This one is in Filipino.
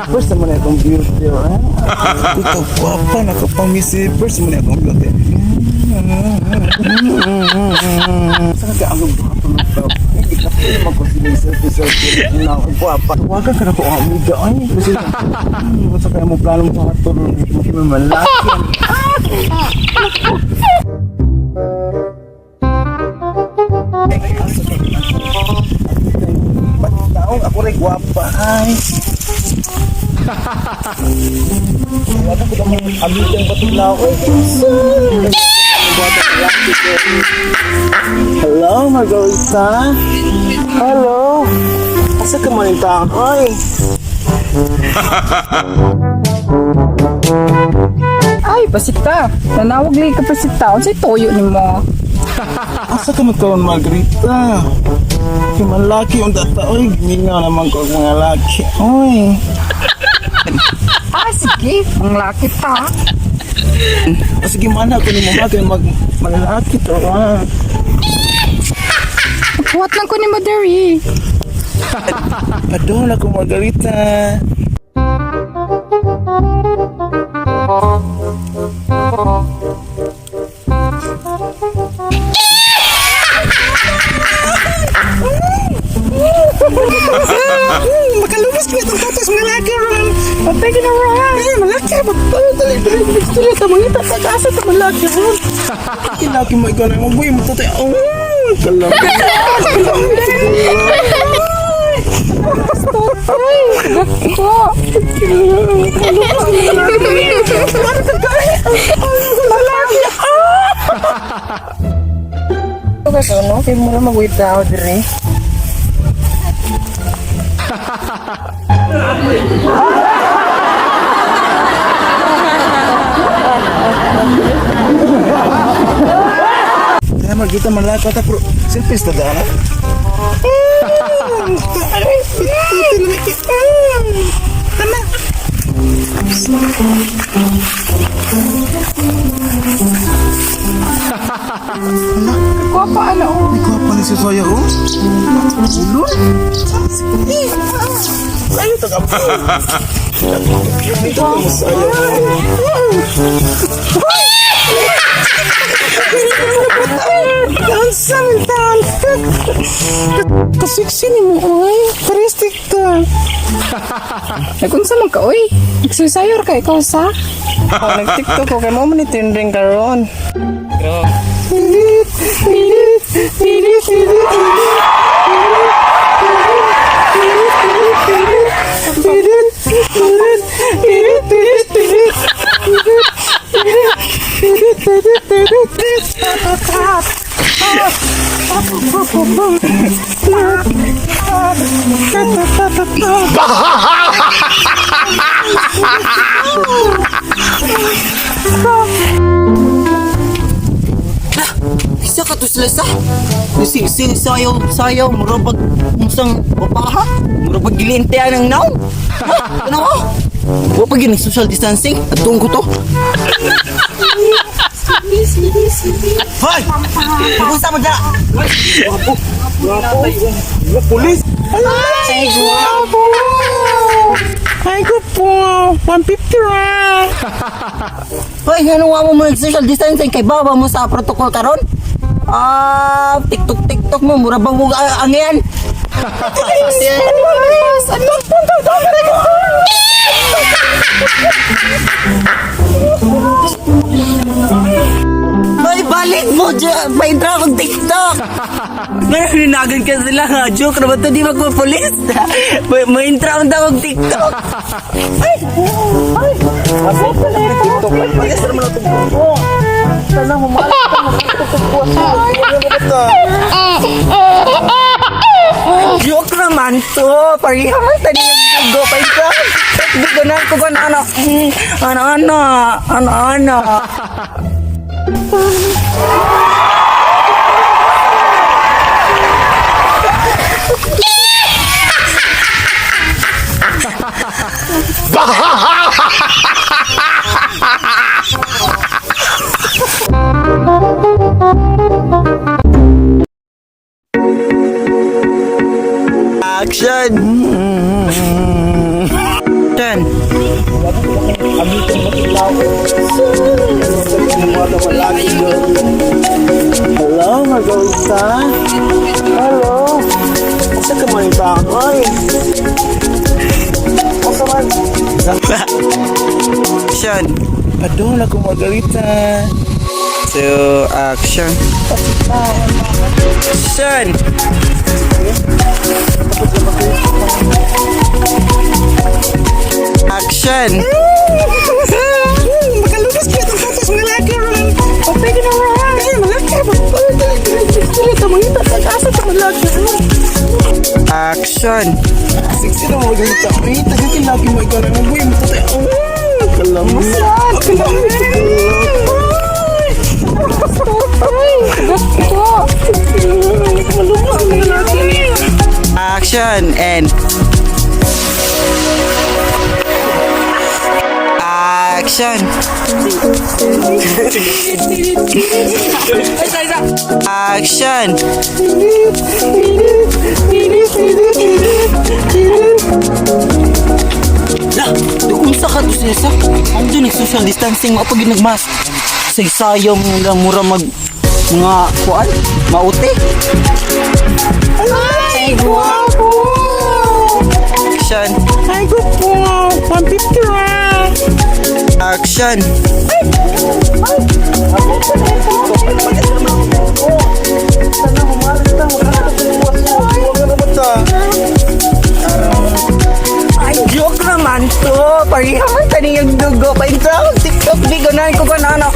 First naman na computer, ha? Ikaw, guwapa, nakapamisi. First naman na computer. Saan ka ang guwapa? Hindi ka pwede magkusiling-selfie-selfie. Guwapa. Tawagan ka na ko ang amiga. Ay, kasi sa kaya mo planong patol. Hindi mo malaki. Taong ako rin guwapa. Ay. Wala ko naman amig ang batulaw. Hello, Margarita. Hello. Asa ka man ita? Ay. Ay, pasita. Nanawag lagi ka pasita. Unsay toyo nimo? Asa ka man karon, Margarita? Yung mga laki yung data. Oy, giningaw naman ko ang mga laki. Oy. Ah, sige. Ang laki pa. Sige, mana ko ni mama kayo malaki to, ha? Magkuhat lang ko ni Madari. Adon ako, Margarita. Makalumas ko itong katas mga laki ron. Patay ka na ron. Malaki. Dali. Ito mangita. Pag-asa ito malaki ron. Kinaki mo ikaw na mabuhay mo tatay. Kalam. Ano? Kaya mo na mag-wait ako dire. Kaya Margarita malaki ata pero selfies na dana. Tama. Kuha pa ano? Ikaw pa ni si Soya, oh? Ulol? Ayaw ito ka po. Ito ka mo, Soya. Ang samantan. Kasiksi ni mo, oy. Paristik ka. Nagunsa man ka, oy. Nagsusayor ka, ikaw sa? Ako nag-tiktok ko kay mo man itindring ka ron. Isa ka to sila sa sing sayaw murabag musang babaha murabag gilintian ng naw. Ano mo? Wa pa gini social distancing atong ko to. Hoy! Pupunta mo dyan! Pulis! Ay, guwapo! Ay ko po! 150 ra! Hoy, ano nga mo mag-social distancing kay baba mo sa protocol karon? TikTok mo, mura bang mo ang yan? Hoy, balik mo pa-intro akong TikTok. Ngayon, ninagan ka sila nga. Joke na ba ito? Di magpapulis. Ma-intro akong TikTok. Ay! Asa pa na yung TikTok? Ay, pag-asa naman ang TikTok ko. Sana humalas ka mag-TikTok ko. Joke naman to. Parihan mo. Tadi yung go pa ito. Di ko na ko ano. Ano. Action! Action! Hello, mag-ausa? Hello? Asa ka man ito ako? Asa man? Action! Adon ako Margarita. So, action! Action! Action! Makalunas kaya itong katas mga laki ron. Pwede na ron. Ay, malaki. Pwede ka mangita. Pag-asa ka malaki ron. Action! Siksi na Margarita. Ay, tagakin lagi mo ikaw na ng buhay mo. Tatay, kalamas. Action and action. Action. Lah, kung ka to siya. Ang dun social distancing mo pag nagmask. Saysayaw mo lang mura mag mga kuan, mauti. Ay, guwapo. Action. Ay, guwapo. Pampitra. Action. Ay, joke naman to. Parihan mo tani yung dugo pa ito. TikTok, di ko na ko ano.